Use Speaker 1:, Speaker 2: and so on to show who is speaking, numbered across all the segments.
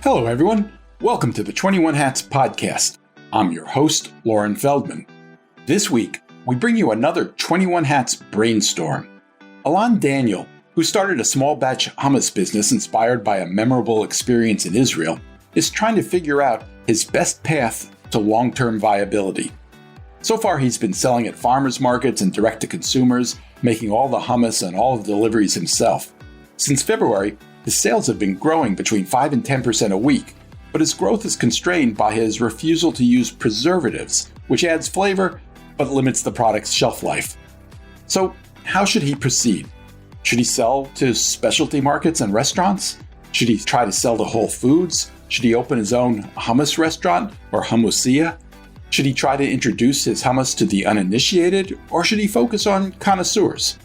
Speaker 1: Hello, everyone. Welcome to the 21 Hats podcast. I'm your host, Loren Feldman. This week, we bring you another 21 Hats brainstorm. Alon Daniel, who started a small batch hummus business inspired by a memorable experience in Israel, is trying to figure out his best path to long-term viability. So far, he's been selling at farmers markets and direct to consumers, making all the hummus and all the deliveries himself. Since February, his sales have been growing between 5 and 10% a week, but his growth is constrained by his refusal to use preservatives, which adds flavor but limits the product's shelf life. So, how should he proceed? Should he sell to specialty markets and restaurants? Should he try to sell to Whole Foods? Should he open his own hummus restaurant or hummusia? Should he try to introduce his hummus to the uninitiated, or should he focus on connoisseurs?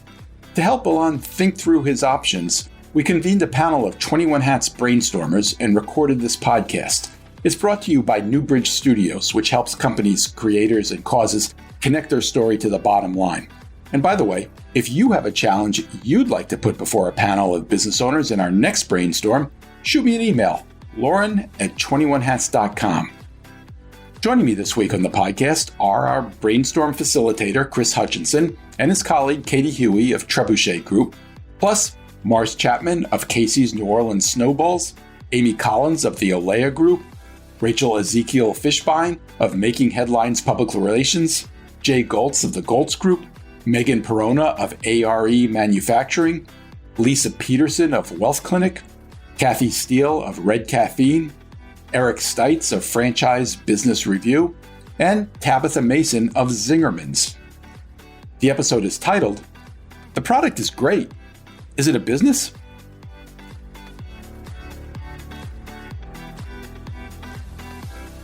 Speaker 1: To help Alon think through his options, we convened a panel of 21 Hats brainstormers and recorded this podcast. It's brought to you by Newbridge Studios, which helps companies, creators, and causes connect their story to the bottom line. And by the way, if you have a challenge you'd like to put before a panel of business owners in our next brainstorm, shoot me an email, Loren@21hats.com. Joining me this week on the podcast are our brainstorm facilitator, Chris Hutchinson, and his colleague, Katie Huey of Trebuchet Group, plus Mars Chapman of Casey's New Orleans Snowballs, Amy Collins of the Olea Group, Rachel Ezekiel Fishbein of Making Headlines Public Relations, Jay Goltz of the Goltz Group, Megan Perona of ARE Manufacturing, Lisa Peterson of Wealth Clinic, Kathy Steele of Red Caffeine, Eric Stites of Franchise Business Review, and Tabitha Mason of Zingerman's. The episode is titled, "The Product is Great. Is it a business?"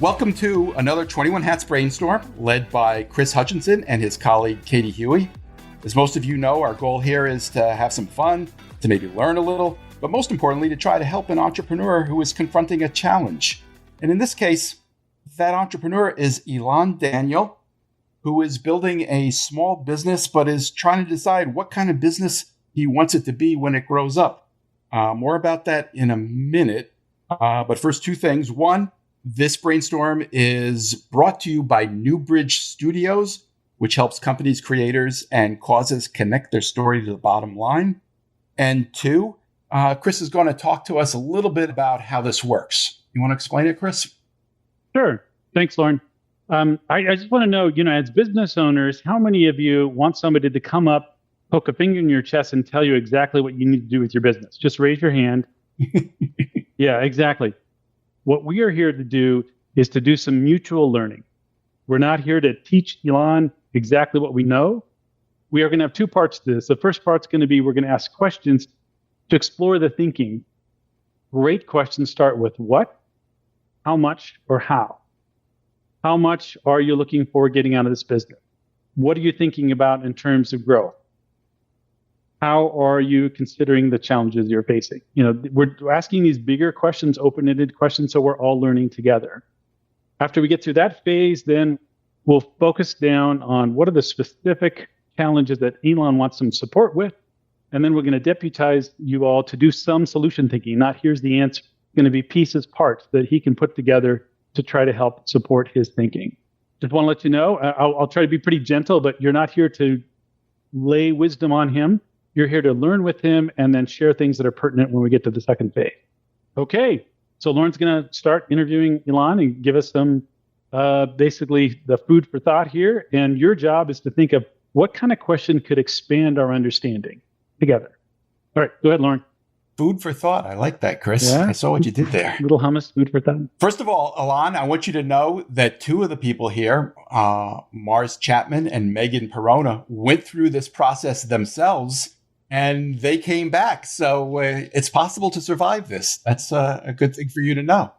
Speaker 1: Welcome to another 21 Hats brainstorm led by Chris Hutchinson and his colleague Katie Huey. As most of you know, our goal here is to have some fun, to maybe learn a little, but most importantly, to try to help an entrepreneur who is confronting a challenge. And in this case, that entrepreneur is Alon Daniel, who is building a small business, but is trying to decide what kind of business he wants it to be when it grows up. More about that in a minute. But first, two things. One, this brainstorm is brought to you by Newbridge Studios, which helps companies, creators, and causes connect their story to the bottom line. And two, Chris is going to talk to us a little bit about how this works. You want to explain it, Chris?
Speaker 2: Sure. Thanks, Loren. I just want to know, as business owners, how many of you want somebody to come up, poke a finger in your chest and tell you exactly what you need to do with your business? Just raise your hand. Yeah, exactly. What we are here to do is to do some mutual learning. We're not here to teach Alon exactly what we know. We are going to have two parts to this. The first part's going to be we're going to ask questions to explore the thinking. Great questions start with what, how much, or how. How much are you looking for getting out of this business? What are you thinking about in terms of growth? How are you considering the challenges you're facing? We're asking these bigger questions, open-ended questions, so we're all learning together. After we get through that phase, then we'll focus down on what are the specific challenges that Alon wants some support with, and then we're going to deputize you all to do some solution thinking. Not here's the answer. It's going to be pieces, parts that he can put together to try to help support his thinking. Just want to let you know, I'll try to be pretty gentle, but you're not here to lay wisdom on him. You're here to learn with him and then share things that are pertinent when we get to the second phase. Okay, so Loren's going to start interviewing Alon and give us some, basically the food for thought here. And your job is to think of what kind of question could expand our understanding together. All right, go ahead, Loren.
Speaker 1: Food for thought. I like that, Chris. Yeah. I saw what you did there.
Speaker 2: Little hummus, food for thought.
Speaker 1: First of all, Alon, I want you to know that two of the people here, Mars Chapman and Megan Perona, went through this process themselves. And they came back. So it's possible to survive this. That's a good thing for you to know.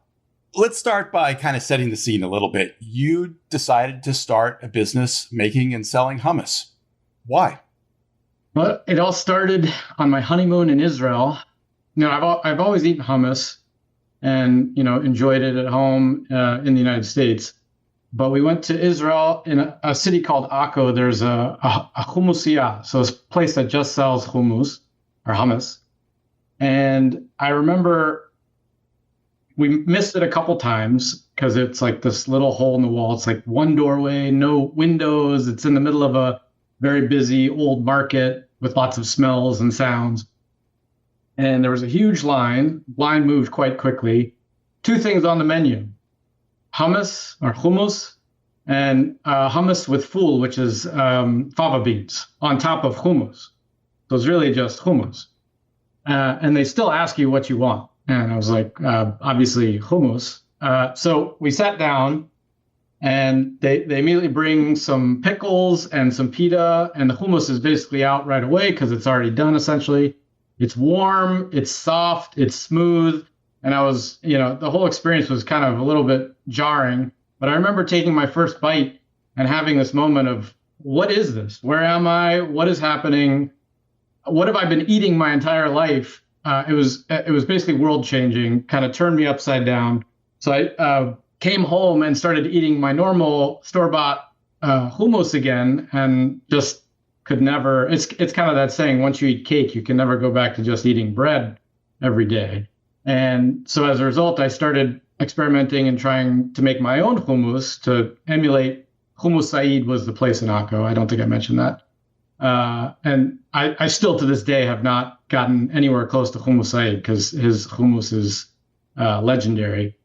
Speaker 1: Let's start by kind of setting the scene a little bit. You decided to start a business making and selling hummus. Why?
Speaker 3: Well, it all started on my honeymoon in Israel. I've always eaten hummus and, enjoyed it at home in the United States. But we went to Israel in a city called Akko. There's a hummusia, so it's a place that just sells hummus or hummus. And I remember we missed it a couple times because it's like this little hole in the wall. It's like one doorway, no windows. It's in the middle of a very busy old market with lots of smells and sounds. And there was a huge line. Line moved quite quickly. Two things on the menu: hummus or hummus, and hummus with ful, which is fava beans on top of hummus. So it's really just hummus. And they still ask you what you want. And I was like, obviously hummus. So we sat down, and they immediately bring some pickles and some pita, and the hummus is basically out right away because it's already done essentially. It's warm, it's soft, it's smooth. And I was, the whole experience was kind of a little bit jarring. But I remember taking my first bite and having this moment of, what is this? Where am I? What is happening? What have I been eating my entire life? It was basically world changing, kind of turned me upside down. So I came home and started eating my normal store-bought hummus again, and just could never. It's kind of that saying: once you eat cake, you can never go back to just eating bread every day. And so as a result, I started experimenting and trying to make my own hummus to emulate. Hummus Said was the place in Akko. I don't think I mentioned that. And I still to this day have not gotten anywhere close to Hummus Said because his hummus is legendary.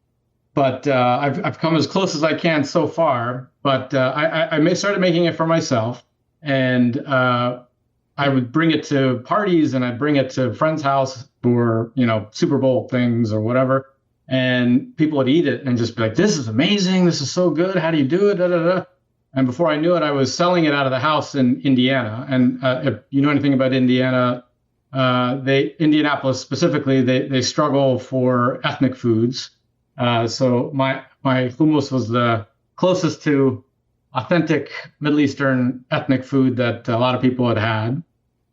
Speaker 3: But I've come as close as I can so far. But I started making it for myself, and I would bring it to parties, and I'd bring it to friends' house for Super Bowl things or whatever, and people would eat it and just be like, "This is amazing! This is so good! How do you do it?" Da, da, da. And before I knew it, I was selling it out of the house in Indiana. And if you know anything about Indiana, Indianapolis specifically, they struggle for ethnic foods. So my hummus was the closest to authentic Middle Eastern ethnic food that a lot of people had had.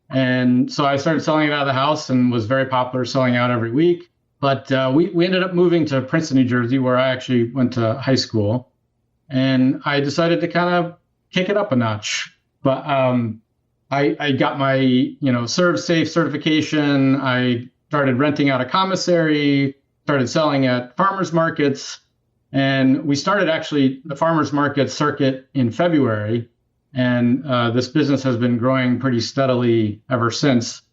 Speaker 3: And so I started selling it out of the house and was very popular, selling out every week. But we ended up moving to Princeton, New Jersey, where I actually went to high school. And I decided to kind of kick it up a notch. But I got my, ServSafe certification. I started renting out a commissary, started selling at farmers markets. And we started actually the farmers market circuit in February. And this business has been growing pretty steadily ever since.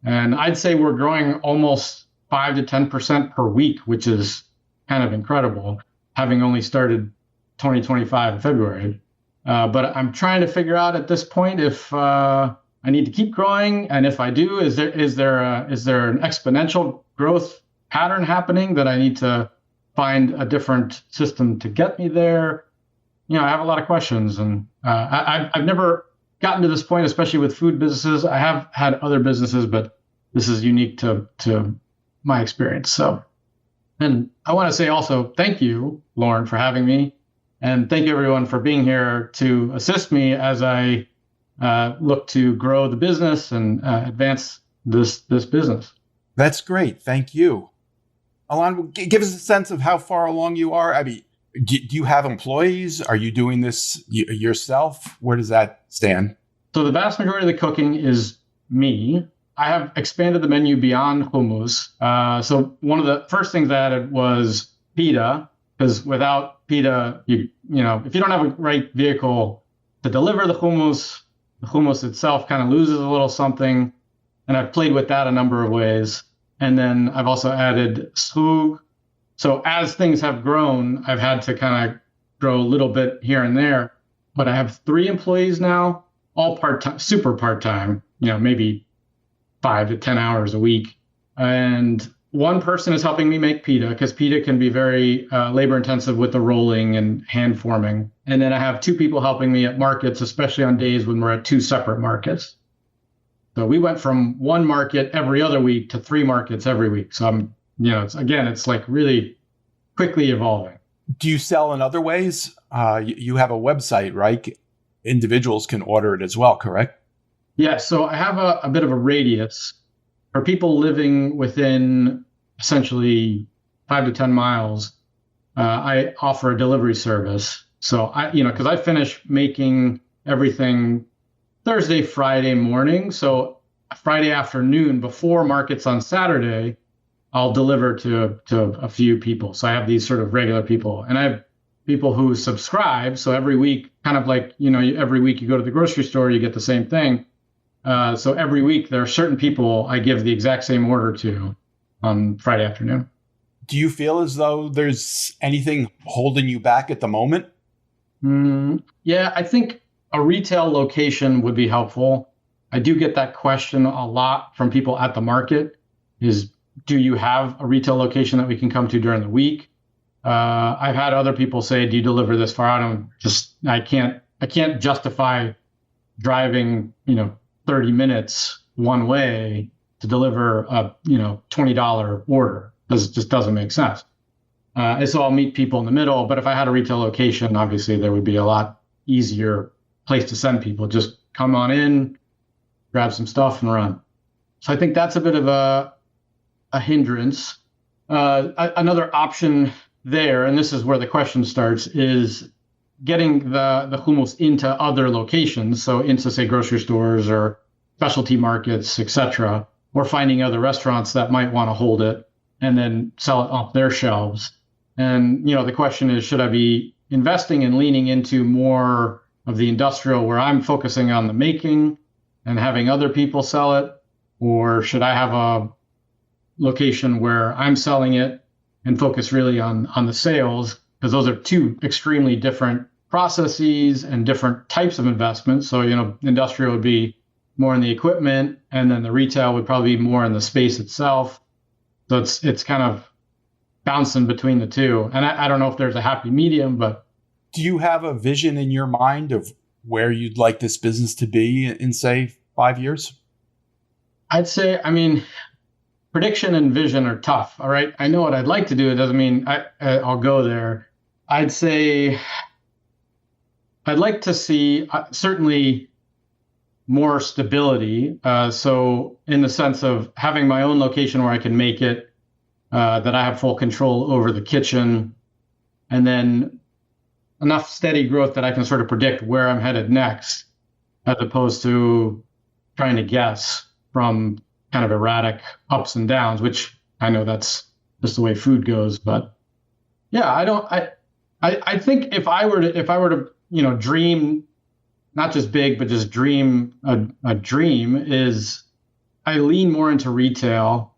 Speaker 3: And I'd say we're growing almost 5 to 10% per week, which is kind of incredible, having only started 2025 in February. But I'm trying to figure out at this point if I need to keep growing, and if I do, is there an exponential growth pattern happening that I need to find a different system to get me there? I have a lot of questions, and I've never gotten to this point, especially with food businesses. I have had other businesses, but this is unique to my experience. So, and I want to say also thank you, Lauren, for having me. And thank you, everyone, for being here to assist me as I look to grow the business and advance this business.
Speaker 1: That's great. Thank you. Alon, give us a sense of how far along you are. I mean, do you have employees? Are you doing this yourself? Where does that stand?
Speaker 3: So the vast majority of the cooking is me. I have expanded the menu beyond hummus. So one of the first things I added was pita, because without pita, if you don't have a right vehicle to deliver the hummus itself kind of loses a little something. And I've played with that a number of ways. And then I've also added srug. So as things have grown, I've had to kind of grow a little bit here and there. But I have 3 employees now, all part-time, super part-time, maybe 5 to 10 hours a week. And one person is helping me make pita, because pita can be very labor intensive with the rolling and hand forming. And then I have 2 people helping me at markets, especially on days when we're at 2 separate markets. So we went from 1 market every other week to 3 markets every week. So it's like really quickly evolving.
Speaker 1: Do you sell in other ways? You have a website, right? Individuals can order it as well, correct?
Speaker 3: Yeah, so I have a bit of a radius for people living within essentially 5 to 10 miles. I offer a delivery service. So because I finish making everything Thursday, Friday morning. So Friday afternoon before markets on Saturday, I'll deliver to a few people. So I have these sort of regular people, and I have people who subscribe. So every week, kind of like, every week you go to the grocery store, you get the same thing. So every week there are certain people I give the exact same order to on Friday afternoon.
Speaker 1: Do you feel as though there's anything holding you back at the moment?
Speaker 3: Yeah, I think a retail location would be helpful. I do get that question a lot from people at the market is, do you have a retail location that we can come to during the week? I've had other people say, do you deliver this far out? I can't justify driving, 30 minutes one way to deliver a, $20 order. It just doesn't make sense. So I'll meet people in the middle, but if I had a retail location, obviously there would be a lot easier place to send people. Just come on in, grab some stuff and run. So I think that's a bit of a hindrance. Another option there, and this is where the question starts, is getting the hummus into other locations. So into, say, grocery stores or specialty markets, etc., or finding other restaurants that might want to hold it and then sell it off their shelves. And, the question is, should I be investing and leaning into more of the industrial where I'm focusing on the making and having other people sell it? Or should I have a location where I'm selling it and focus really on the sales? Because those are two extremely different processes and different types of investments. So, industrial would be more in the equipment, and then the retail would probably be more in the space itself. So it's kind of bouncing between the two. And I don't know if there's a happy medium, but.
Speaker 1: Do you have a vision in your mind of where you'd like this business to be in, say, 5 years?
Speaker 3: I'd say, prediction and vision are tough. All right. I know what I'd like to do. It doesn't mean I'll go there. I'd say I'd like to see certainly more stability. So in the sense of having my own location where I can make it, that I have full control over the kitchen, and then enough steady growth that I can sort of predict where I'm headed next, as opposed to trying to guess from kind of erratic ups and downs, which I know that's just the way food goes. But yeah, I think if I were to, dream, not just big, but just dream a dream, is I lean more into retail.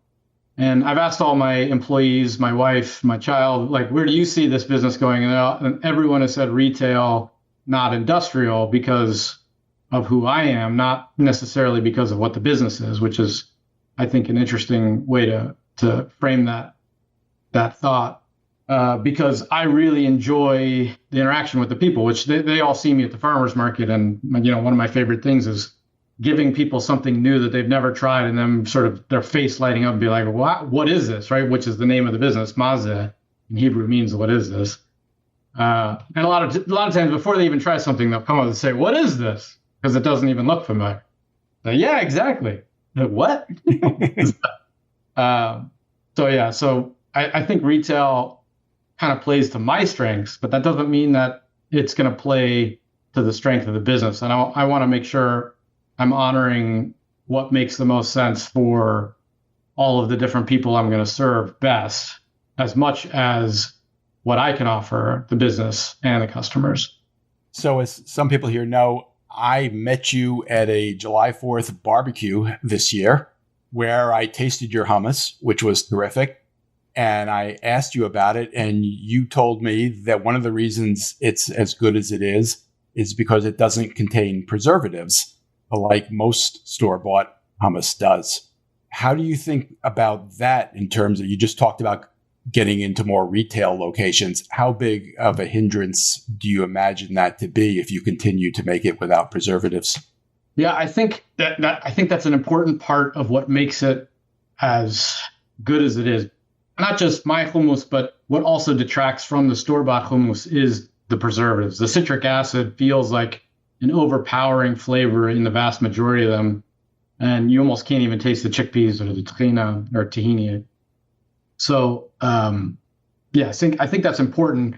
Speaker 3: And I've asked all my employees, my wife, my child, like, where do you see this business going? And everyone has said retail, not industrial, because of who I am, not necessarily because of what the business is, which is, I think, an interesting way to frame that thought. Because I really enjoy the interaction with the people, which they all see me at the farmers market. And, one of my favorite things is giving people something new that they've never tried, and them sort of their face lighting up and be like, what is this, right? Which is the name of the business. Mazeh in Hebrew means, what is this? And a lot of times before they even try something, they'll come up and say, what is this? Because it doesn't even look familiar. So, yeah, exactly. Like, what? So I think retail kind of plays to my strengths, but that doesn't mean that it's going to play to the strength of the business. And I want to make sure I'm honoring what makes the most sense for all of the different people I'm going to serve best, as much as what I can offer the business and the customers.
Speaker 1: So as some people here know, I met you at a July 4th barbecue this year where I tasted your hummus, which was terrific. And I asked you about it, and you told me that one of the reasons it's as good as it is because it doesn't contain preservatives, like most store-bought hummus does. How do you think about that in terms of, you just talked about getting into more retail locations. How big of a hindrance do you imagine that to be if you continue to make it without preservatives?
Speaker 3: Yeah, I think that's an important part of what makes it as good as it is. Not just my hummus, but what also detracts from the store-bought hummus is the preservatives. The citric acid feels like an overpowering flavor in the vast majority of them, and you almost can't even taste the chickpeas or the tahini. So, I think that's important.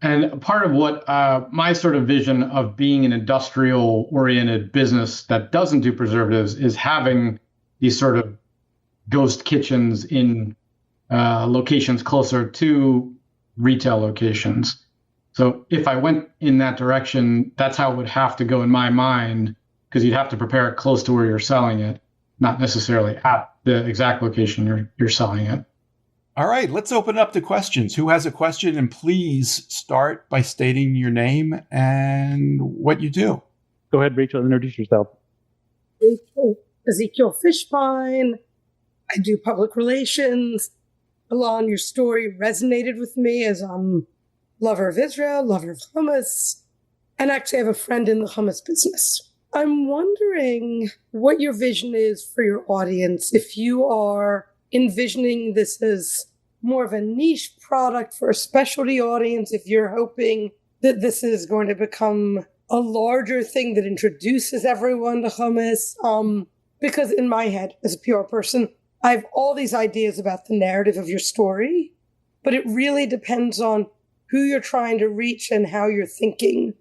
Speaker 3: And part of what my sort of vision of being an industrial-oriented business that doesn't do preservatives is having these sort of ghost kitchens in locations closer to retail locations. So if I went in that direction, that's how it would have to go in my mind, because you'd have to prepare it close to where you're selling it, not necessarily at the exact location you're selling it.
Speaker 1: All right, let's open up to questions. Who has a question? And please start by stating your name and what you do.
Speaker 2: Go ahead, Rachel, introduce yourself.
Speaker 4: Rachel Ezekiel Fishbein. I do public relations. Alon, your story resonated with me as I'm lover of Israel, lover of hummus, and actually have a friend in the hummus business. I'm wondering what your vision is for your audience. If you are envisioning this as more of a niche product for a specialty audience, if you're hoping that this is going to become a larger thing that introduces everyone to hummus. Because in my head, as a PR person, I have all these ideas about the narrative of your story, but it really depends on who you're trying to reach and how you're thinking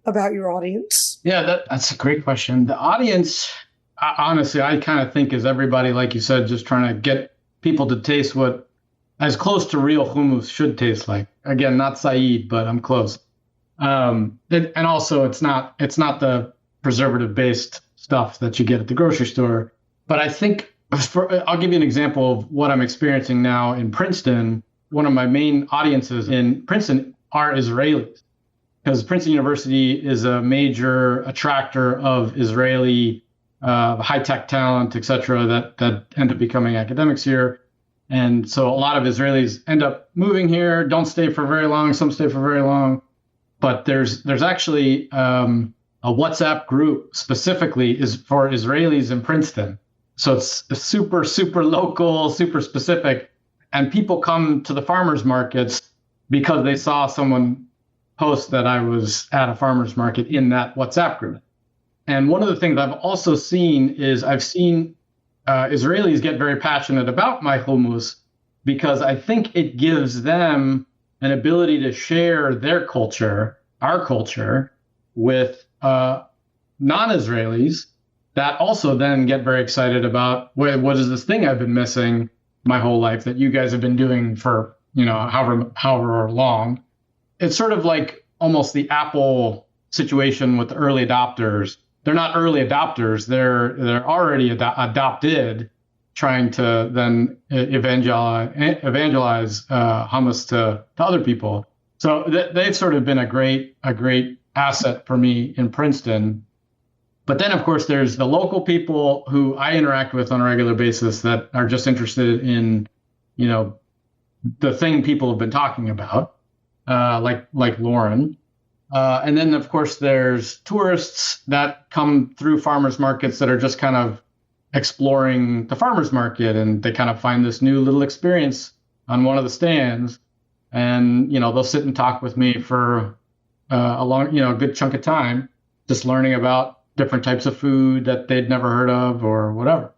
Speaker 4: about your audience.
Speaker 3: Yeah, that's a great question. The audience, honestly, I kind of think is everybody, like you said, just trying to get people to taste what as close to real hummus should taste like. Again, not Saeed, but I'm close. And also, it's not the preservative-based stuff that you get at the grocery store. But I think, I'll give you an example of what I'm experiencing now in Princeton. One of my main audiences in Princeton are Israelis, because Princeton University is a major attractor of Israeli high-tech talent, et cetera, that end up becoming academics here. And so a lot of Israelis end up moving here, don't stay for very long, some stay for very long. But there's actually a WhatsApp group specifically is for Israelis in Princeton. So it's super, super local, super specific. And people come to the farmers markets because they saw someone post that I was at a farmers market in that WhatsApp group. And one of the things I've also seen is I've seen Israelis get very passionate about my hummus because I think it gives them an ability to share their culture, our culture, with non-Israelis that also then get very excited about what is this thing I've been missing my whole life that you guys have been doing for, however long. It's sort of like almost the Apple situation with the early adopters. They're not early adopters. They're already adopted, trying to then evangelize hummus to other people. So they've sort of been a great asset for me in Princeton. But then, of course, there's the local people who I interact with on a regular basis that are just interested in, the thing people have been talking about, like Lauren. And then, of course, there's tourists that come through farmers markets that are just kind of exploring the farmers market, and they kind of find this new little experience on one of the stands. And, they'll sit and talk with me for a good chunk of time, just learning about different types of food that they'd never heard of or whatever.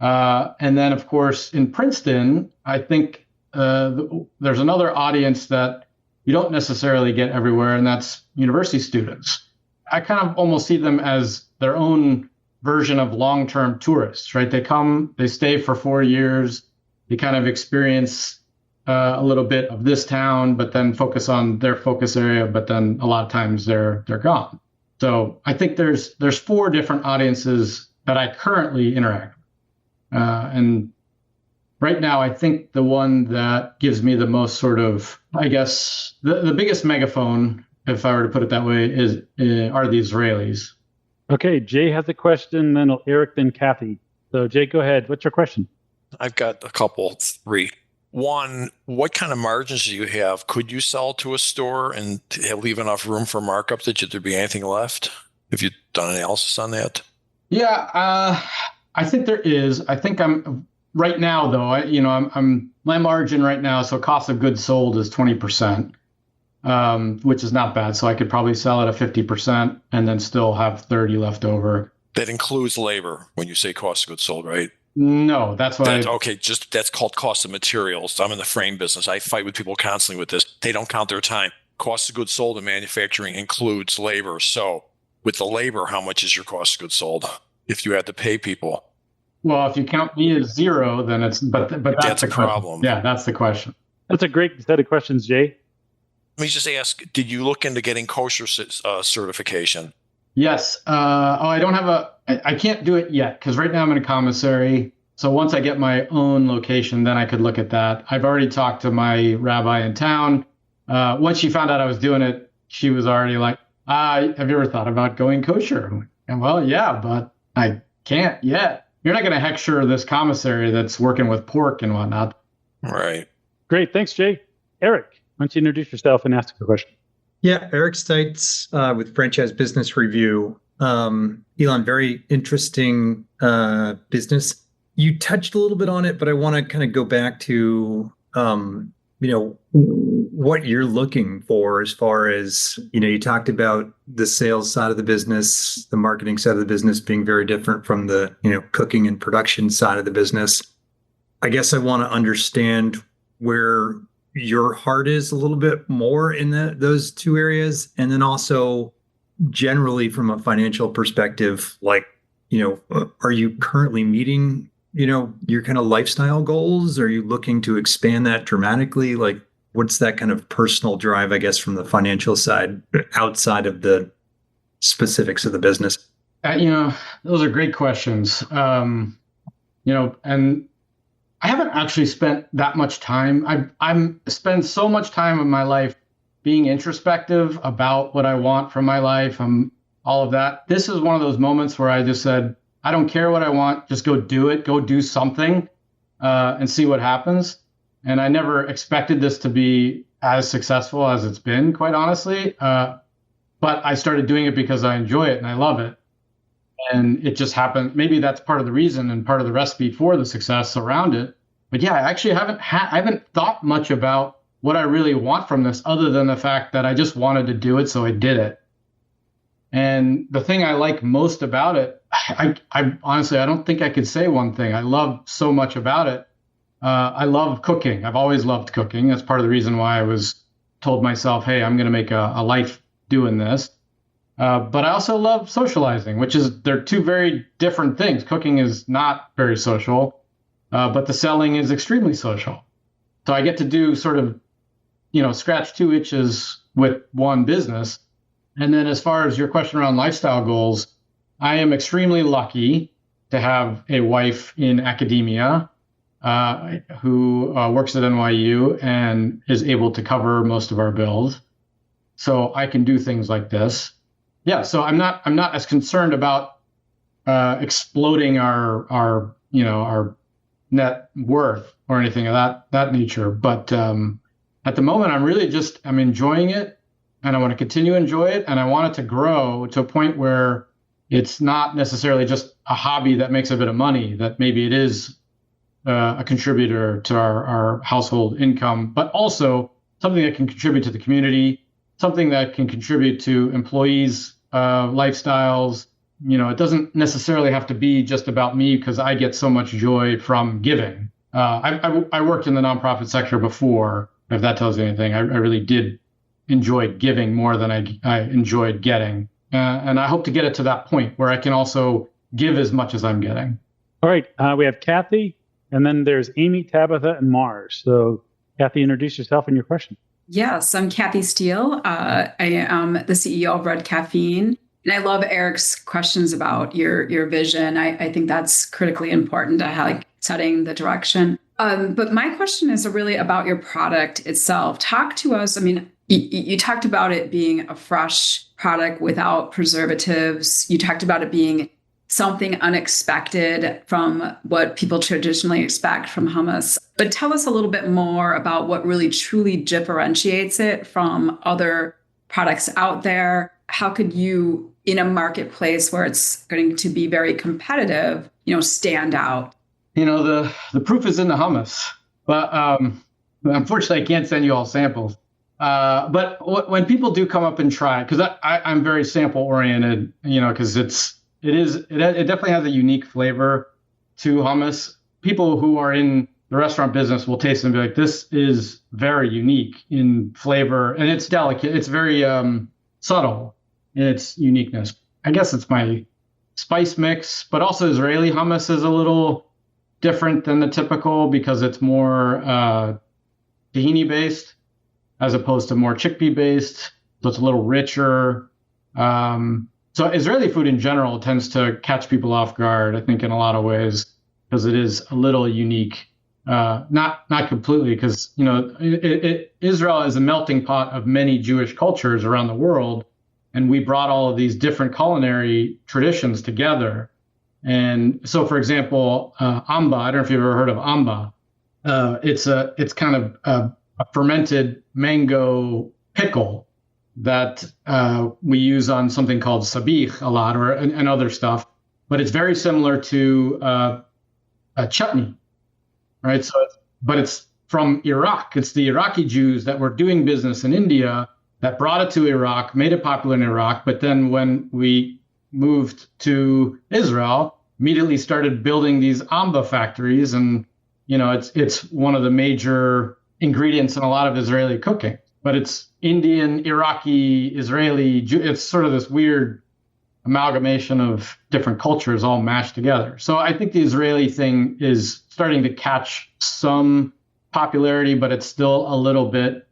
Speaker 3: And then, of course, in Princeton, I think there's another audience that you don't necessarily get everywhere, and that's university students. I kind of almost see them as their own version of long-term tourists, right? They come, they stay for 4 years, they kind of experience a little bit of this town, but then focus on their focus area, but then a lot of times they're gone. So I think there's 4 different audiences that I currently interact with. And right now, I think the one that gives me the most sort of, I guess, the biggest megaphone, if I were to put it that way, are the Israelis.
Speaker 2: Okay, Jay has a question, then Eric, then Kathy. So Jay, go ahead. What's your question?
Speaker 5: I've got a couple, 3. One, what kind of margins do you have? Could you sell to a store and leave enough room for markup that there'd be anything left? Have you done analysis on that?
Speaker 3: Yeah, I think there is. I think I'm right now, though. I'm my margin right now. So cost of goods sold is 20%, which is not bad. So I could probably sell it at 50% and then still have 30 left over.
Speaker 5: That includes labor when you say cost of goods sold, right?
Speaker 3: No, that's what
Speaker 5: that's called cost of materials. I'm in the frame business. I fight with people constantly with this. They don't count their time. Cost of goods sold in manufacturing includes labor. So with the labor, how much is your cost of goods sold if you had to pay people?
Speaker 3: Well, if you count me as zero, then it's but
Speaker 5: That's
Speaker 3: the
Speaker 5: a
Speaker 3: question.
Speaker 5: problem.
Speaker 3: Yeah, that's the question.
Speaker 2: That's a great set of questions, Jay.
Speaker 5: Let me just ask, did you look into getting kosher certification?
Speaker 3: Yes. I don't have I can't do it yet because right now I'm in a commissary. So once I get my own location, then I could look at that. I've already talked to my rabbi in town. Once she found out I was doing it, she was already like, have you ever thought about going kosher? I'm like, and well, yeah, but I can't yet. You're not going to hecture this commissary that's working with pork and whatnot.
Speaker 5: Right.
Speaker 2: Great. Thanks, Jay. Eric, why don't you introduce yourself and ask a question?
Speaker 6: Yeah, Eric Stites with Franchise Business Review. Elon, very interesting business. You touched a little bit on it, but I want to kind of go back to, what you're looking for as far as, you talked about the sales side of the business, the marketing side of the business being very different from the, cooking and production side of the business. I guess I want to understand where your heart is a little bit more in those two areas. And then also generally from a financial perspective, are you currently meeting, your kind of lifestyle goals? Are you looking to expand that dramatically? What's that kind of personal drive, I guess, from the financial side outside of the specifics of the business?
Speaker 3: Those are great questions. And I haven't actually spent that much time. I'm spend so much time of my life being introspective about what I want from my life. All of that. This is one of those moments where I just said, I don't care what I want. Just go do it. Go do something and see what happens. And I never expected this to be as successful as it's been, quite honestly. But I started doing it because I enjoy it and I love it. And it just happened. Maybe that's part of the reason and part of the recipe for the success around it. But yeah, I actually I haven't thought much about what I really want from this other than the fact that I just wanted to do it, so I did it. And the thing I like most about it, I honestly, I don't think I could say one thing. I love so much about it. I love cooking. I've always loved cooking. That's part of the reason why I was told myself, hey, I'm going to make a life doing this. But I also love socializing, they're two very different things. Cooking is not very social, but the selling is extremely social. So I get to do sort of, scratch two itches with one business. And then as far as your question around lifestyle goals, I am extremely lucky to have a wife in academia who works at NYU and is able to cover most of our bills. So I can do things like this. Yeah, so I'm not as concerned about exploding our net worth or anything of that nature. But at the moment, I'm enjoying it, and I want to continue to enjoy it, and I want it to grow to a point where it's not necessarily just a hobby that makes a bit of money, that maybe it is a contributor to our household income, but also something that can contribute to the community, something that can contribute to employees' lifestyles. It doesn't necessarily have to be just about me because I get so much joy from giving. I worked in the nonprofit sector before, if that tells you anything. I really did enjoy giving more than I enjoyed getting. And I hope to get it to that point where I can also give as much as I'm getting.
Speaker 2: All right. We have Kathy, and then there's Amy, Tabitha, and Mars. So Kathy, introduce yourself and your question.
Speaker 7: Yes, I'm Kathy Steele. I am the CEO of Red Caffeine. And I love Eric's questions about your vision. I think that's critically important to setting the direction. But my question is really about your product itself. Talk to us. I mean, you talked about it being a fresh product without preservatives. You talked about it being something unexpected from what people traditionally expect from hummus. But tell us a little bit more about what really truly differentiates it from other products out there. How could you, in a marketplace where it's going to be very competitive, stand out?
Speaker 3: The proof is in the hummus. But unfortunately, I can't send you all samples. But when people do come up and try, because I'm very sample oriented, because it definitely has a unique flavor to hummus. People who are in the restaurant business will taste it and be like, this is very unique in flavor, and it's delicate. It's very subtle in its uniqueness. I guess it's my spice mix, but also Israeli hummus is a little different than the typical because it's more tahini based as opposed to more chickpea based. So it's a little richer. So Israeli food in general tends to catch people off guard, I think, in a lot of ways, because it is a little unique. Not completely, because Israel is a melting pot of many Jewish cultures around the world, and we brought all of these different culinary traditions together. And so, for example, amba. I don't know if you've ever heard of amba. It's kind of a fermented mango pickle that we use on something called sabich a lot, and other stuff. But it's very similar to a chutney, right? But it's from Iraq. It's the Iraqi Jews that were doing business in India that brought it to Iraq, made it popular in Iraq. But then when we moved to Israel, immediately started building these amba factories, and it's one of the major ingredients in a lot of Israeli cooking. But it's Indian, Iraqi, Israeli. It's sort of this weird amalgamation of different cultures all mashed together. So I think the Israeli thing is starting to catch some popularity, but it's still a little bit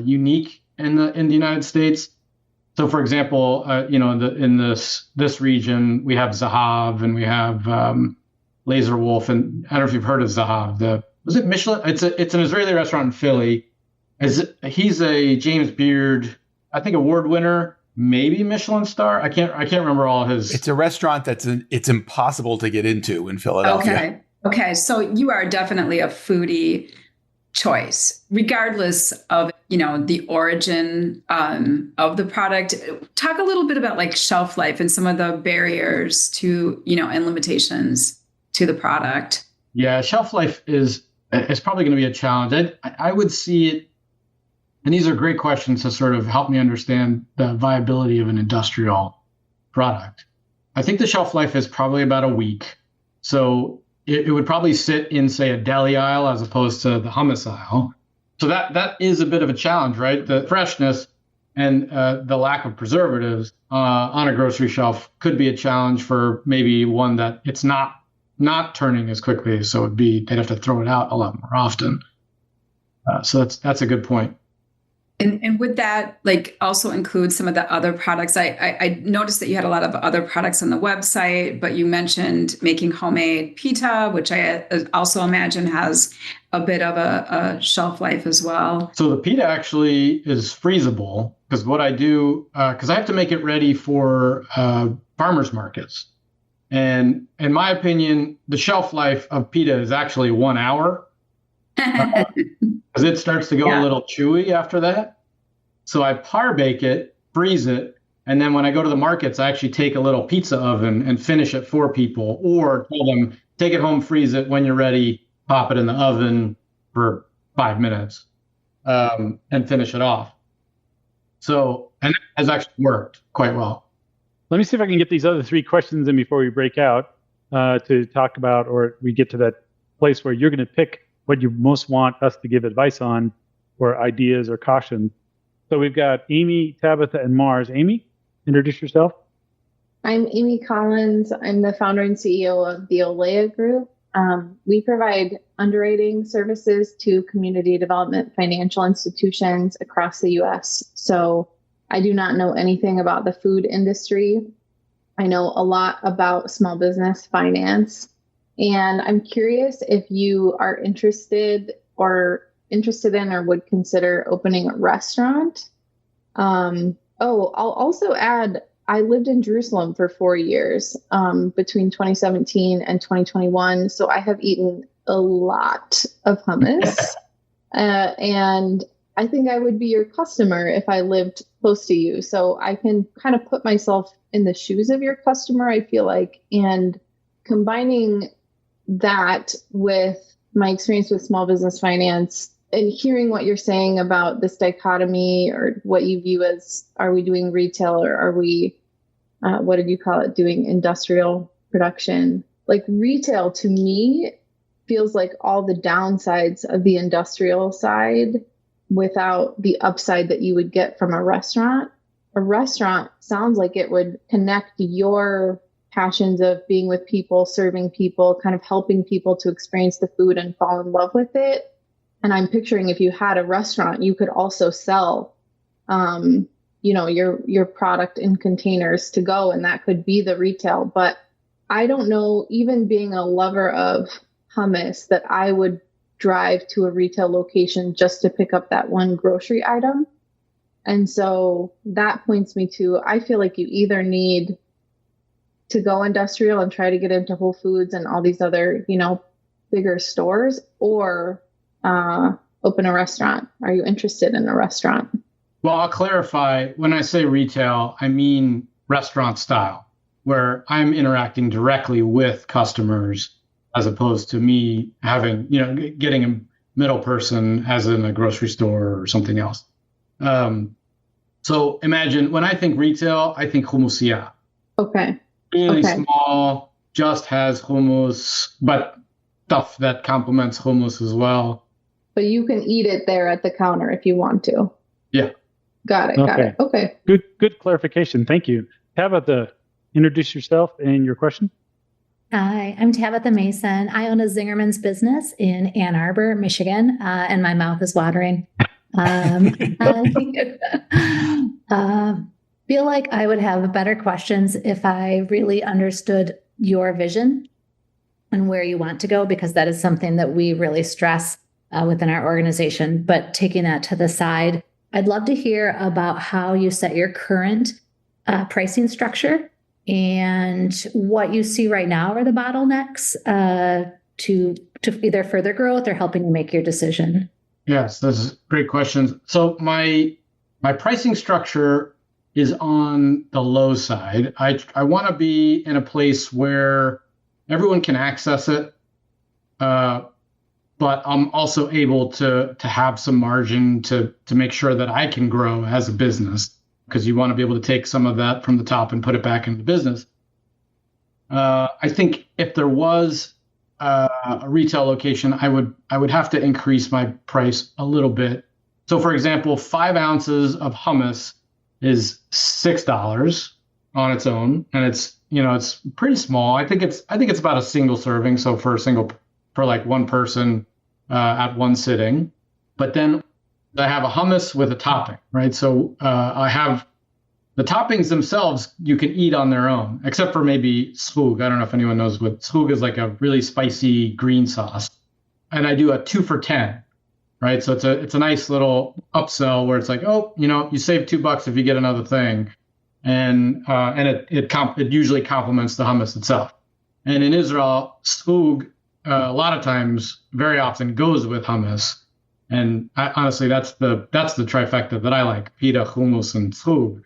Speaker 3: unique in the United States. So, for example, in this region, we have Zahav and we have Laser Wolf, and I don't know if you've heard of Zahav. Was it Michelin? It's an Israeli restaurant in Philly. He's a James Beard, I think, award winner, maybe Michelin star. I can't remember all his.
Speaker 1: It's a restaurant it's impossible to get into in Philadelphia.
Speaker 7: Okay. So you are definitely a foodie choice, regardless of the origin of the product. Talk a little bit about like shelf life and some of the barriers to and limitations to the product.
Speaker 3: Yeah, shelf life is probably going to be a challenge. I would see it. And these are great questions to sort of help me understand the viability of an industrial product. I think the shelf life is probably about a week. So it would probably sit in, say, a deli aisle as opposed to the hummus aisle. So that is a bit of a challenge, right? The freshness and the lack of preservatives on a grocery shelf could be a challenge for maybe one that it's not turning as quickly. So they'd have to throw it out a lot more often. So that's a good point.
Speaker 7: And would that also include some of the other products? I noticed that you had a lot of other products on the website, but you mentioned making homemade pita, which I also imagine has a bit of a shelf life as well.
Speaker 3: So the pita actually is freezable, because what I do, because I have to make it ready for farmers markets. And in my opinion, the shelf life of pita is actually 1 hour. Because it starts to go a little chewy after that. So I par bake it, freeze it, and then when I go to the markets, I actually take a little pizza oven and finish it for people, or tell them, take it home, freeze it. When you're ready, pop it in the oven for 5 minutes and finish it off. So, and that has actually worked quite well.
Speaker 2: Let me see if I can get these other 3 questions in before we break out to talk about, or we get to that place where you're going to pick what you most want us to give advice on, or ideas or caution. So we've got Amy, Tabitha, and Mars. Amy, introduce yourself.
Speaker 8: I'm Amy Collins. I'm the founder and CEO of the Olea Group. We provide underwriting services to community development financial institutions across the U.S. So I do not know anything about the food industry. I know a lot about small business finance. And I'm curious if you are interested in or would consider opening a restaurant. I'll also add, I lived in Jerusalem for 4 years between 2017 and 2021. So I have eaten a lot of hummus. And I think I would be your customer if I lived close to you. So I can kind of put myself in the shoes of your customer, I feel like, and combining that with my experience with small business finance and hearing what you're saying about this dichotomy, or what you view as, are we doing retail or are we, what did you call it, doing industrial production? Like retail to me feels like all the downsides of the industrial side without the upside that you would get from a restaurant. A restaurant sounds like it would connect your passions of being with people, serving people, kind of helping people to experience the food and fall in love with it. And I'm picturing if you had a restaurant, you could also sell, your product in containers to go, and that could be the retail. But I don't know, even being a lover of hummus, that I would drive to a retail location just to pick up that one grocery item. And so that points me to, I feel like you either need to go industrial and try to get into Whole Foods and all these other, bigger stores, or open a restaurant. Are you interested in a restaurant?
Speaker 3: Well, I'll clarify. When I say retail, I mean restaurant style, where I'm interacting directly with customers as opposed to me having, getting a middle person as in a grocery store or something else. So imagine when I think retail, I think hummusiya.
Speaker 8: Okay.
Speaker 3: Really small, just has hummus, but stuff that complements hummus as well.
Speaker 8: But you can eat it there at the counter if you want to.
Speaker 3: Yeah.
Speaker 8: Got it. Okay.
Speaker 2: Good clarification. Thank you. Tabitha, introduce yourself and your question.
Speaker 9: Hi, I'm Tabitha Mason. I own a Zingerman's business in Ann Arbor, Michigan, and my mouth is watering. Feel like I would have better questions if I really understood your vision and where you want to go, because that is something that we really stress within our organization. But taking that to the side, I'd love to hear about how you set your current pricing structure and what you see right now are the bottlenecks to either further growth or helping you make your decision.
Speaker 3: Yes, those are great questions. So my pricing structure is on the low side. I want to be in a place where everyone can access it, but I'm also able to have some margin to make sure that I can grow as a business, because you want to be able to take some of that from the top and put it back into the business. I think if there was a retail location, I would have to increase my price a little bit. So, for example, 5 ounces of hummus is $6 on its own, and it's pretty small. I think it's about a single serving. So for like one person at one sitting. But then I have a hummus with a topping, right? So I have the toppings themselves you can eat on their own, except for maybe zhug. I don't know if anyone knows what zhug is, like a really spicy green sauce. And I do a 2 for $10, right? So it's a nice little upsell where it's like, you save $2 if you get another thing. And it usually complements the hummus itself. And in Israel, zhug a lot of times, very often goes with hummus. And honestly, that's the trifecta that I like: pita, hummus, and zhug.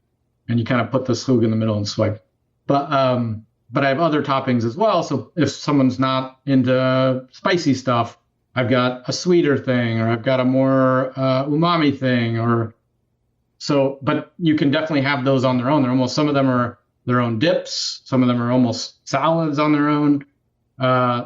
Speaker 3: And you kind of put the zhug in the middle and swipe. But I have other toppings as well. So if someone's not into spicy stuff, I've got a sweeter thing, or I've got a more umami thing, but you can definitely have those on their own. Some of them are their own dips. Some of them are almost salads on their own.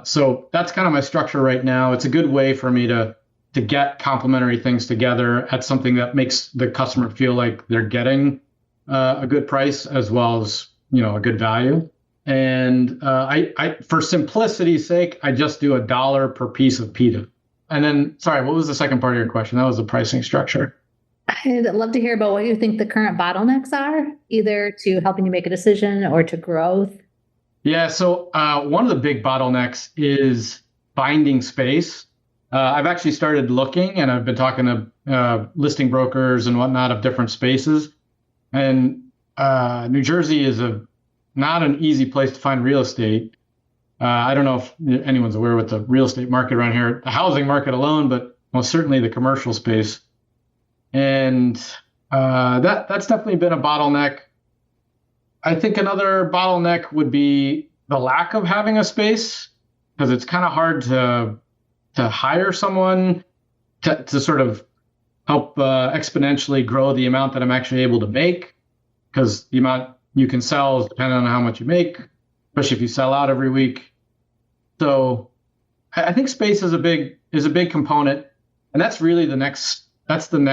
Speaker 3: So that's kind of my structure right now. It's a good way for me to get complementary things together at something that makes the customer feel like they're getting a good price as well as, a good value. And I for simplicity's sake, I just do $1 per piece of pita. And then, sorry, what was the second part of your question? That was the pricing structure.
Speaker 9: I'd love to hear about what you think the current bottlenecks are, either to helping you make a decision or to growth.
Speaker 3: Yeah, so one of the big bottlenecks is finding space. I've actually started looking, and I've been talking to listing brokers and whatnot of different spaces. And New Jersey is not an easy place to find real estate. I don't know if anyone's aware with the real estate market around here, the housing market alone, but most certainly the commercial space. And that's definitely been a bottleneck. I think another bottleneck would be the lack of having a space, because it's kind of hard to hire someone to sort of help exponentially grow the amount that I'm actually able to make, because the amount you can sell is dependent on how much you make, especially if you sell out every week. So I think space is a big component, and that's really the next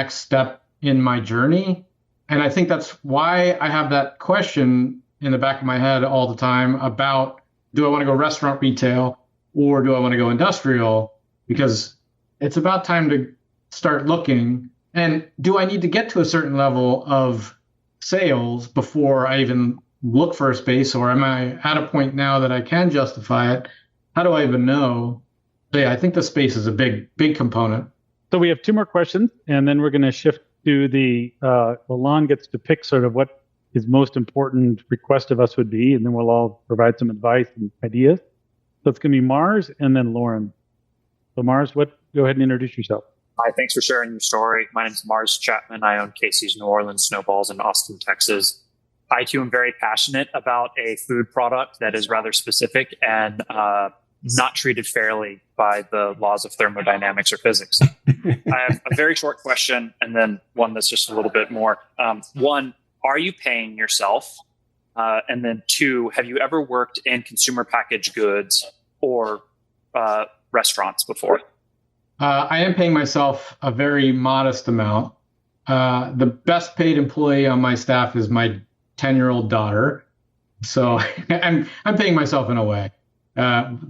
Speaker 3: step in my journey. And I think that's why I have that question in the back of my head all the time about, do I want to go restaurant retail or do I want to go industrial? Because it's about time to start looking. And do I need to get to a certain level of sales before I even look for a space, or am I at a point now that I can justify it? How do I even know? So yeah, I think the space is a big component.
Speaker 2: So we have 2 more questions, and then we're going to shift to the Alon gets to pick sort of what his most important request of us would be, and then we'll all provide some advice and ideas. So it's going to be Mars and then Lauren. So Mars, go ahead and introduce yourself.
Speaker 10: Hi, thanks for sharing your story. My name is Mars Chapman. I own Casey's New Orleans Snowballs in Austin, Texas. I too am very passionate about a food product that is rather specific and not treated fairly by the laws of thermodynamics or physics. I have a very short question and then one that's just a little bit more. One, are you paying yourself? And then 2, have you ever worked in consumer packaged goods or restaurants before?
Speaker 3: I am paying myself a very modest amount. The best paid employee on my staff is my 10-year-old daughter. So I'm paying myself in a way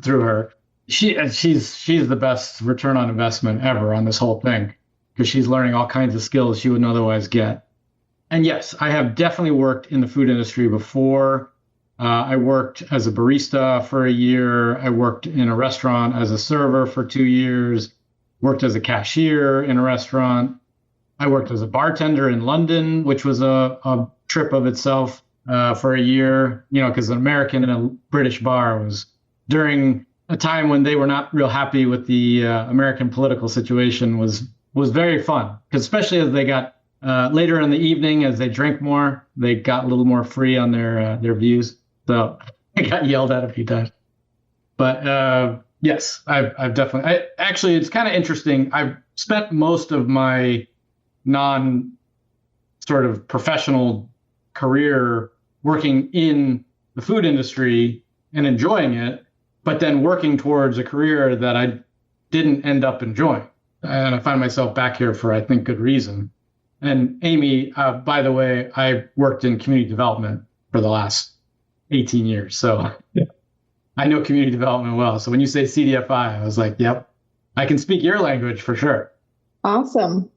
Speaker 3: through her. She's the best return on investment ever on this whole thing, because she's learning all kinds of skills she wouldn't otherwise get. And yes, I have definitely worked in the food industry before. I worked as a barista for a year. I worked in a restaurant as a server for 2 years, worked as a cashier in a restaurant. I worked as a bartender in London, which was a trip of itself for a year, because an American in a British bar was during a time when they were not real happy with the American political situation was very fun, because especially as they got later in the evening, as they drank more, they got a little more free on their views. So I got yelled at a few times. But yes, I've definitely. Actually, it's kind of interesting. I've spent most of my non sort of professional career working in the food industry and enjoying it, but then working towards a career that I didn't end up enjoying. And I find myself back here for, I think, good reason. And Amy, by the way, I worked in community development for the last 18 years. So yeah. I know community development well. So when you say CDFI, I was like, yep, I can speak your language for sure.
Speaker 8: Awesome.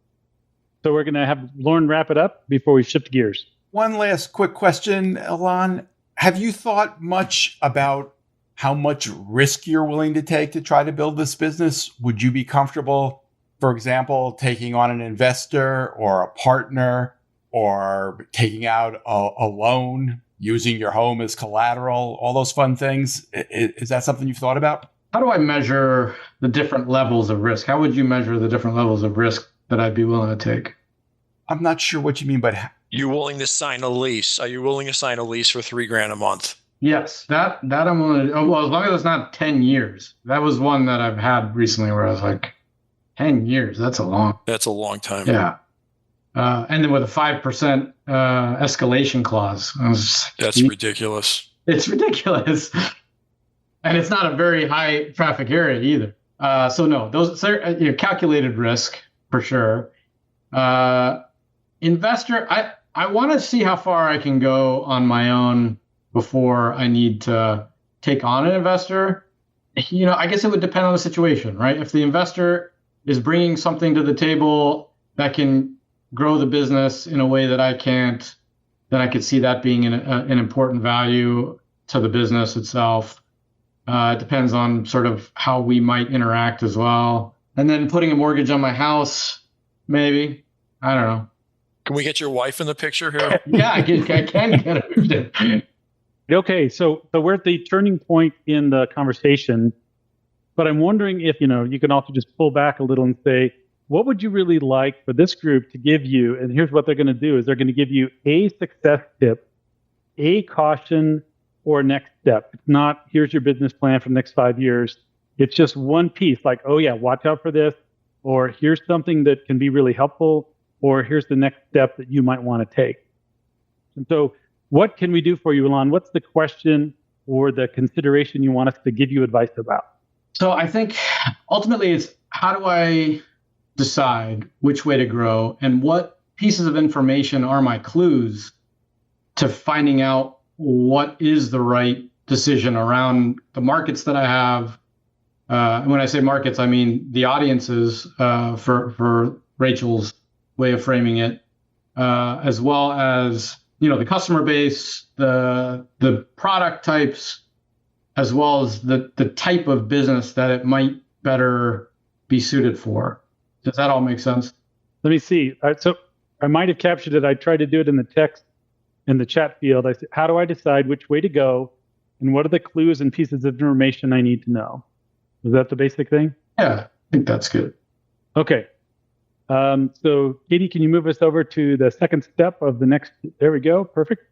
Speaker 2: So we're going to have Lauren wrap it up before we shift gears.
Speaker 1: One last quick question, Alon. Have you thought much about how much risk you're willing to take to try to build this business? Would you be comfortable, for example, taking on an investor or a partner, or taking out a loan, using your home as collateral, all those fun things? Is that something you've thought about?
Speaker 3: How do I measure the different levels of risk? How would you measure the different levels of risk that I'd be willing to take?
Speaker 1: I'm not sure what you mean, but
Speaker 5: You willing to sign a lease? Are you willing to sign a lease for $3,000 a month?
Speaker 3: Yes, that I'm willing to. Well, as long as it's not 10 years. That was one that I've had recently where I was like, 10 years, that's a long
Speaker 5: time.
Speaker 3: Yeah. And then with a 5% escalation clause.
Speaker 5: That's ridiculous.
Speaker 3: It's ridiculous. And it's not a very high traffic area either. So no, those calculated risk for sure. Investor, I want to see how far I can go on my own before I need to take on an investor. I guess it would depend on the situation, right? If the investor is bringing something to the table that can grow the business in a way that I can't, then I could see that being an important value to the business itself. It depends on sort of how we might interact as well. And then putting a mortgage on my house, maybe. I don't know.
Speaker 5: Can we get your wife in the picture here?
Speaker 3: Yeah, I can get her.
Speaker 2: Okay, so we're at the turning point in the conversation, but I'm wondering if, you can also just pull back a little and say, what would you really like for this group to give you? And here's what they're going to do is they're going to give you a success tip, a caution, or next step. It's not, here's your business plan for the next 5 years. It's just one piece like, oh yeah, watch out for this, or here's something that can be really helpful, or here's the next step that you might want to take. And so what can we do for you, Alon? What's the question or the consideration you want us to give you advice about?
Speaker 3: So I think ultimately it's how do I decide which way to grow and what pieces of information are my clues to finding out what is the right decision around the markets that I have. When I say markets, I mean the audiences for Rachel's way of framing it, as well as the customer base, the product types, as well as the type of business that it might better be suited for. Does that all make sense?
Speaker 2: Let me see. So I might have captured it. I tried to do it in the text in the chat field. I said, how do I decide which way to go? And what are the clues and pieces of information I need to know? Is that the basic thing?
Speaker 3: Yeah, I think that's good.
Speaker 2: Okay. So Katie, can you move us over to the second step of the next? There we go. Perfect.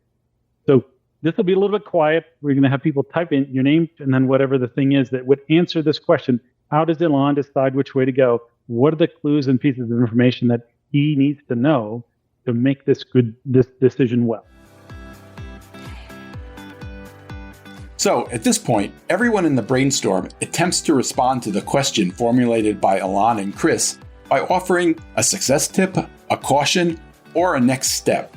Speaker 2: So this will be a little bit quiet. We're going to have people type in your name and then whatever the thing is that would answer this question. How does Ilan decide which way to go? What are the clues and pieces of information that he needs to know to make this decision well?
Speaker 1: So at this point, everyone in the brainstorm attempts to respond to the question formulated by Ilan and Chris by offering a success tip, a caution, or a next step.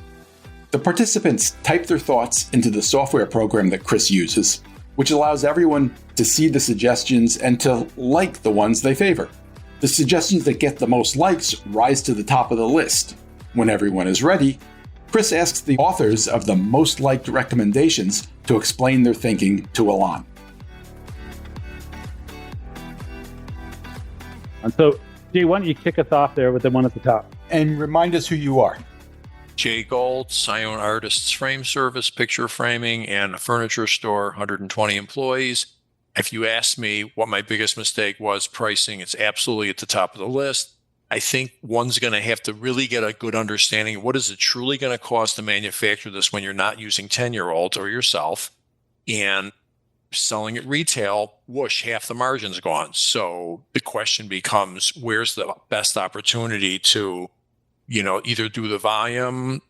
Speaker 1: The participants type their thoughts into the software program that Chris uses, which allows everyone to see the suggestions and to like the ones they favor. The suggestions that get the most likes rise to the top of the list. When everyone is ready, Chris asks the authors of the most liked recommendations to explain their thinking to Ilan.
Speaker 2: And so, Jay, why don't you kick us off there with the one at the top?
Speaker 1: And remind us who you are.
Speaker 5: Jay Goltz. I own Artists Frame Service, picture framing, and a furniture store, 120 employees. If you ask me what my biggest mistake was, pricing, it's absolutely at the top of the list. I think one's going to have to really get a good understanding of what is it truly going to cost to manufacture this when you're not using 10-year-olds or yourself, and selling at retail, whoosh, half the margin's gone. So the question becomes, where's the best opportunity to, either do the volume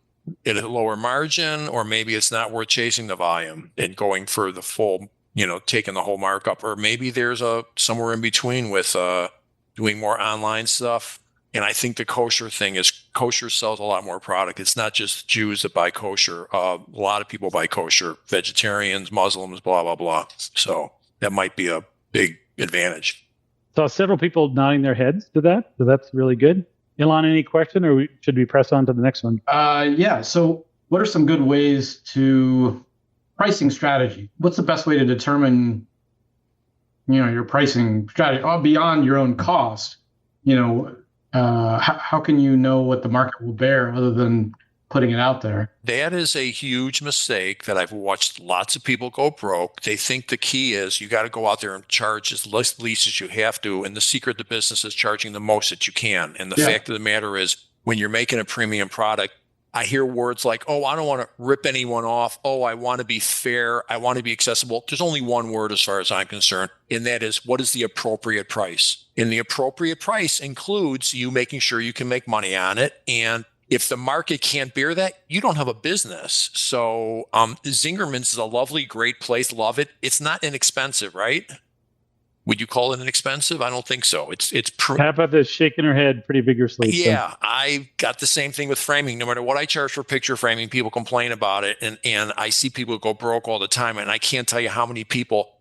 Speaker 5: at a lower margin, or maybe it's not worth chasing the volume and going for the full, taking the whole markup, or maybe there's somewhere in between with doing more online stuff. And I think the kosher thing is kosher sells a lot more product. It's not just Jews that buy kosher. A lot of people buy kosher, vegetarians, Muslims, blah, blah, blah. So that might be a big advantage.
Speaker 2: Saw several people nodding their heads to that. So that's really good. Ilan, any question, or should we press on to the next one?
Speaker 3: Yeah. So what are some good ways to pricing strategy? What's the best way to determine, your pricing strategy beyond your own cost? How can you know what the market will bear other than putting it out there?
Speaker 5: That is a huge mistake that I've watched lots of people go broke. They think the key is you got to go out there and charge as least as you have to. And the secret to business is charging the most that you can. And the fact of the matter is, when you're making a premium product, I hear words like, oh, I don't want to rip anyone off. Oh, I want to be fair. I want to be accessible. There's only one word as far as I'm concerned, and that is, what is the appropriate price? And the appropriate price includes you making sure you can make money on it. And if the market can't bear that, you don't have a business. So Zingerman's is a lovely, great place. Love it. It's not inexpensive, right? Would you call it inexpensive? I don't think so.
Speaker 2: Tabitha's shaking her head pretty vigorously.
Speaker 5: Yeah,
Speaker 2: so.
Speaker 5: I got the same thing with framing. No matter what I charge for picture framing, people complain about it. And I see people go broke all the time. And I can't tell you how many people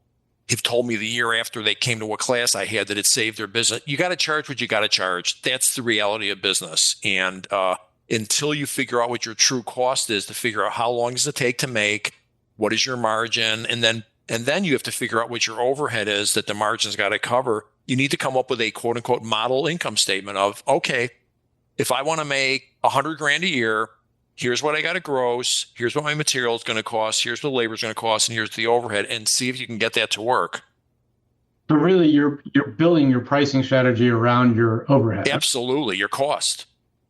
Speaker 5: have told me the year after they came to a class I had that it saved their business. You got to charge what you got to charge. That's the reality of business. And until you figure out what your true cost is, to figure out how long does it take to make, what is your margin, and then you have to figure out what your overhead is that the margin's got to cover. You need to come up with a quote unquote model income statement of, okay, if I want to make $100,000 a year, here's what I got to gross, here's what my material is going to cost, here's what labor is going to cost, and here's the overhead, and see if you can get that to work.
Speaker 3: But really, you're building your pricing strategy around your overhead.
Speaker 5: Absolutely, your cost.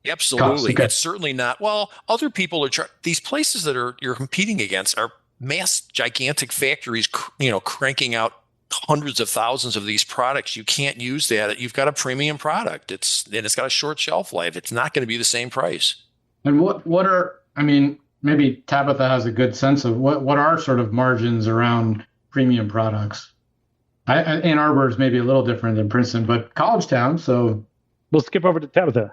Speaker 5: Absolutely.
Speaker 3: Cost, okay.
Speaker 5: It's certainly not. Well, other people are these places that you're competing against are mass, gigantic factories, cranking out hundreds of thousands of these products. You can't use that. You've got a premium product. It's got a short shelf life. It's not going to be the same price.
Speaker 3: And maybe Tabitha has a good sense of what are sort of margins around premium products. Ann Arbor is maybe a little different than Princeton, but college town. So
Speaker 2: we'll skip over to Tabitha.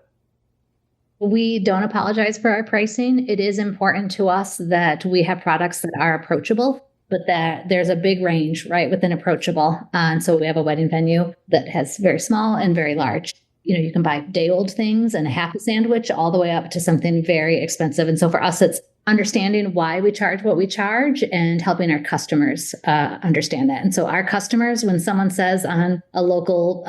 Speaker 9: We don't apologize for our pricing. It is important to us that we have products that are approachable, but that there's a big range, right, within approachable. And so we have a wedding venue that has very small and very large. You can buy day old things and a happy sandwich all the way up to something very expensive. And so for us, it's understanding why we charge what we charge and helping our customers understand that. And so our customers, when someone says on a local,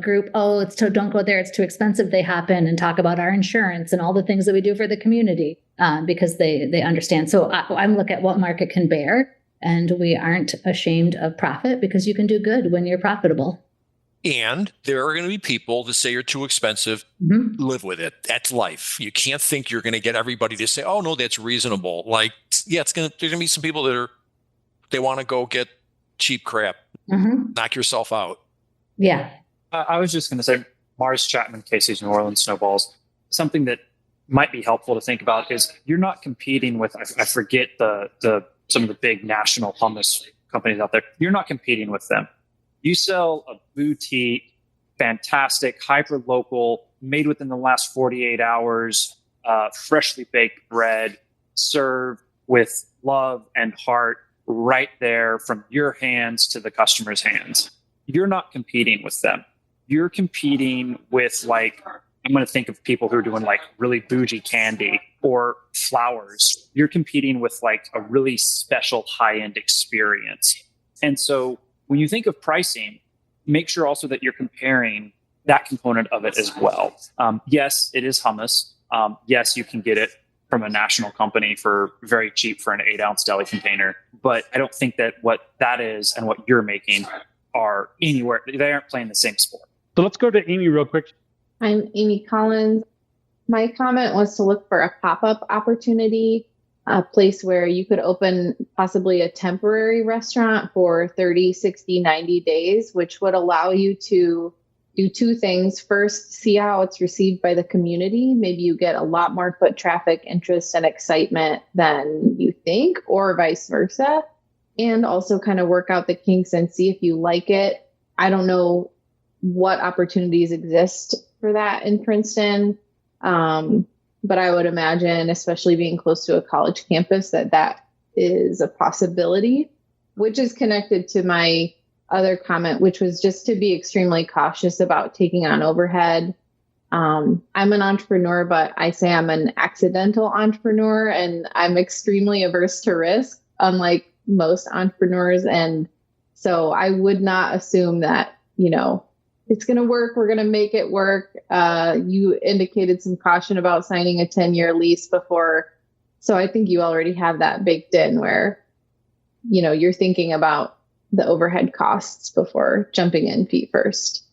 Speaker 9: group, oh, don't go there, it's too expensive, they hop in and talk about our insurance and all the things that we do for the community because they understand. So I'm looking at what market can bear, and we aren't ashamed of profit because you can do good when you're profitable.
Speaker 5: And there are going to be people that say you're too expensive. Live with it. That's life. You can't think you're going to get everybody to say, oh, no, that's reasonable. Like, yeah, there's going to be some people that they want to go get cheap crap. Knock yourself out.
Speaker 9: Yeah.
Speaker 10: I was just going to say, Mars Chapman, Casey's New Orleans Snowballs, something that might be helpful to think about is you're not competing with, I forget some of the big national hummus companies out there. You're not competing with them. You sell a boutique, fantastic, hyper local, made within the last 48 hours, freshly baked bread, served with love and heart right there from your hands to the customer's hands. You're not competing with them. You're competing with, like, I'm going to think of people who are doing like really bougie candy or flowers. You're competing with like a really special high-end experience. And so when you think of pricing, make sure also that you're comparing that component of it as well. Yes, it is hummus. Yes, you can get it from a national company for very cheap for an 8-ounce deli container. But I don't think that what that is and what you're making are anywhere. They aren't playing the same sport.
Speaker 2: So let's go to Amy real quick.
Speaker 8: I'm Amy Collins. My comment was to look for a pop-up opportunity, a place where you could open possibly a temporary restaurant for 30, 60, 90 days, which would allow you to do two things. First, see how it's received by the community. Maybe you get a lot more foot traffic, interest, and excitement than you think, or vice versa. And also kind of work out the kinks and see if you like it. I don't know what opportunities exist for that in Princeton. But I would imagine, especially being close to a college campus, that is a possibility, which is connected to my other comment, which was just to be extremely cautious about taking on overhead. I'm an entrepreneur, but I say I'm an accidental entrepreneur, and I'm extremely averse to risk, unlike most entrepreneurs. And so I would not assume that, it's going to work. We're going to make it work. You indicated some caution about signing a 10-year lease before. So I think you already have that baked in where, you're thinking about the overhead costs before jumping in feet first.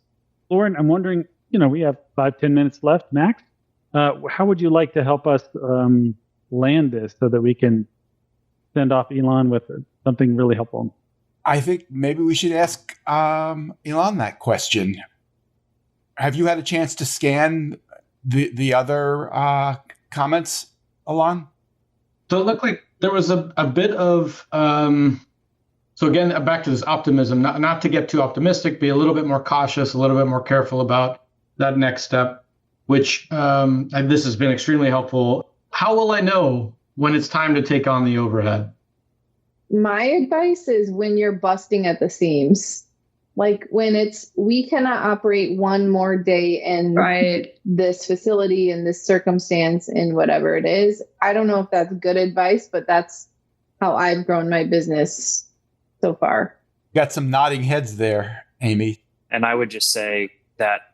Speaker 2: Lauren, I'm wondering, we have 5-10 minutes left, max. How would you like to help us land this so that we can send off Elon with something really helpful?
Speaker 1: I think maybe we should ask Elon that question. Have you had a chance to scan the other comments, Elon?
Speaker 3: So it looked like there was a bit of, so again, back to this optimism, not to get too optimistic, be a little bit more cautious, a little bit more careful about that next step, which this has been extremely helpful. How will I know when it's time to take on the overhead?
Speaker 8: My advice is when you're busting at the seams, like when we cannot operate one more day in this facility, in this circumstance, in whatever it is. I don't know if that's good advice, but that's how I've grown my business so far.
Speaker 1: Got some nodding heads there, Amy.
Speaker 10: And I would just say that,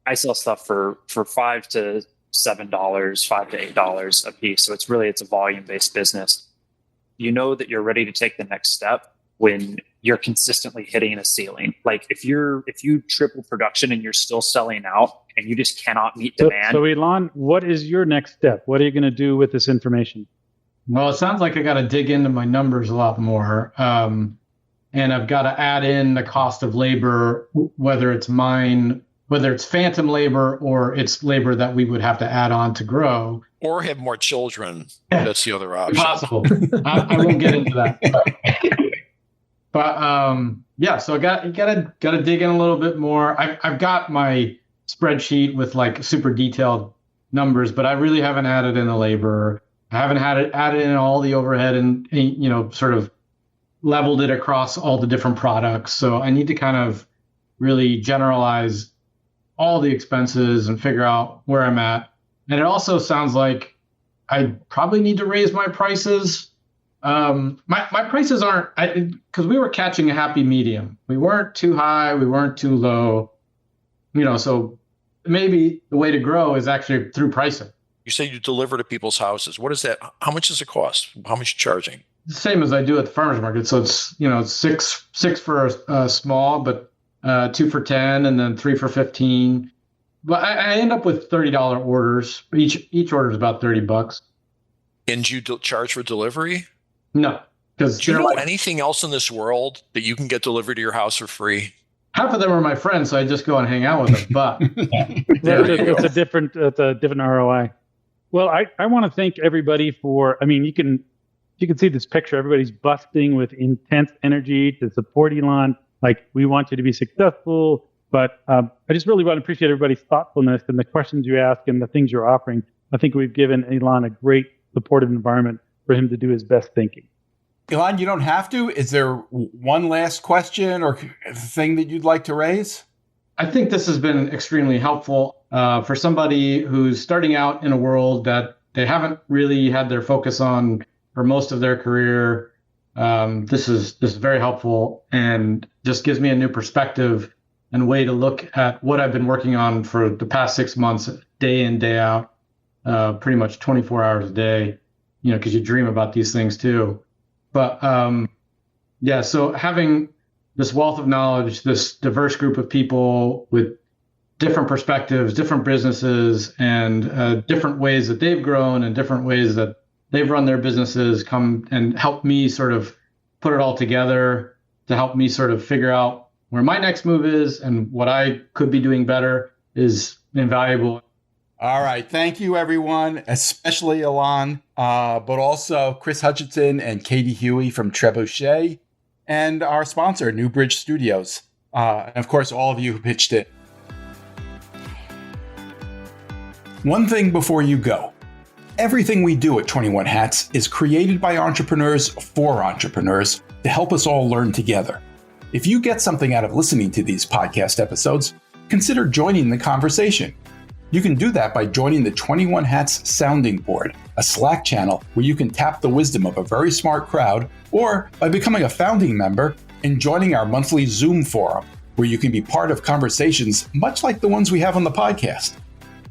Speaker 10: I sell stuff for $5 to $7, $5 to $8 a piece. So it's a volume-based business. You know that you're ready to take the next step when you're consistently hitting a ceiling. Like if you triple production and you're still selling out and you just cannot meet demand.
Speaker 2: So Elon, what is your next step? What are you going to do with this information?
Speaker 3: Well, it sounds like I got to dig into my numbers a lot more. And I've got to add in the cost of labor, whether it's phantom labor or it's labor that we would have to add on to grow.
Speaker 5: Or have more children. That's the other option.
Speaker 3: Possible. I won't get into that. But yeah, so I got to dig in a little bit more. I've got my spreadsheet with like super detailed numbers, but I really haven't added in the labor. I haven't added in all the overhead and, sort of leveled it across all the different products. So I need to kind of really generalize all the expenses and figure out where I'm at. And it also sounds like I probably need to raise my prices. My prices aren't, because we were catching a happy medium. We weren't too high, we weren't too low. So maybe the way to grow is actually through pricing.
Speaker 5: You say you deliver to people's houses. What is that? How much does it cost? How much are you charging?
Speaker 3: The same as I do at the farmer's market. So it's, six for a small, but 2 for 10 and then 3 for 15. But I end up with $30 orders. Each order is about $30.
Speaker 5: And you charge for delivery?
Speaker 3: No. Because
Speaker 5: do you know anything else in this world that you can get delivered to your house for free?
Speaker 3: Half of them are my friends, so I just go and hang out with them. But
Speaker 2: it's a different ROI. Well, I want to thank everybody for. I mean, you can see this picture. Everybody's busting with intense energy to support Elon. Like, we want you to be successful. But I just really want to appreciate everybody's thoughtfulness and the questions you ask and the things you're offering. I think we've given Elon a great supportive environment for him to do his best thinking.
Speaker 1: Elon, you don't have to. Is there one last question or thing that you'd like to raise?
Speaker 3: I think this has been extremely helpful for somebody who's starting out in a world that they haven't really had their focus on for most of their career. This is very helpful and just gives me a new perspective and way to look at what I've been working on for the past 6 months, day in, day out, pretty much 24 hours a day, because you dream about these things too. But so having this wealth of knowledge, this diverse group of people with different perspectives, different businesses, and different ways that they've grown and different ways that they've run their businesses come and help me sort of put it all together to help me sort of figure out where my next move is and what I could be doing better is invaluable.
Speaker 1: All right. Thank you, everyone, especially Elon, but also Chris Hutchinson and Katie Huey from Trebuchet, and our sponsor, Newbridge Studios. And of course, all of you who pitched it. One thing before you go. Everything we do at 21 Hats is created by entrepreneurs for entrepreneurs to help us all learn together. If you get something out of listening to these podcast episodes, consider joining the conversation. You can do that by joining the 21 Hats Sounding Board, a Slack channel where you can tap the wisdom of a very smart crowd, or by becoming a founding member and joining our monthly Zoom forum, where you can be part of conversations much like the ones we have on the podcast.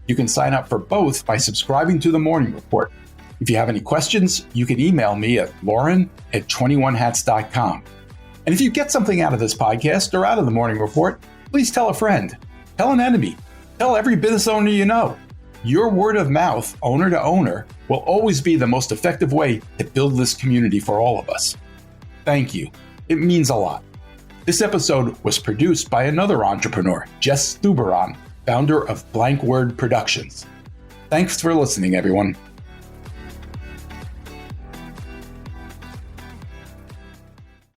Speaker 1: You can sign up for both by subscribing to the Morning Report. If you have any questions, you can email me at lauren@21hats.com. And if you get something out of this podcast or out of the Morning Report, please tell a friend, tell an enemy, tell every business owner you know. Your word of mouth, owner to owner, will always be the most effective way to build this community for all of us. Thank you. It means a lot. This episode was produced by another entrepreneur, Jess Stuberon, founder of Blank Word Productions. Thanks for listening, everyone.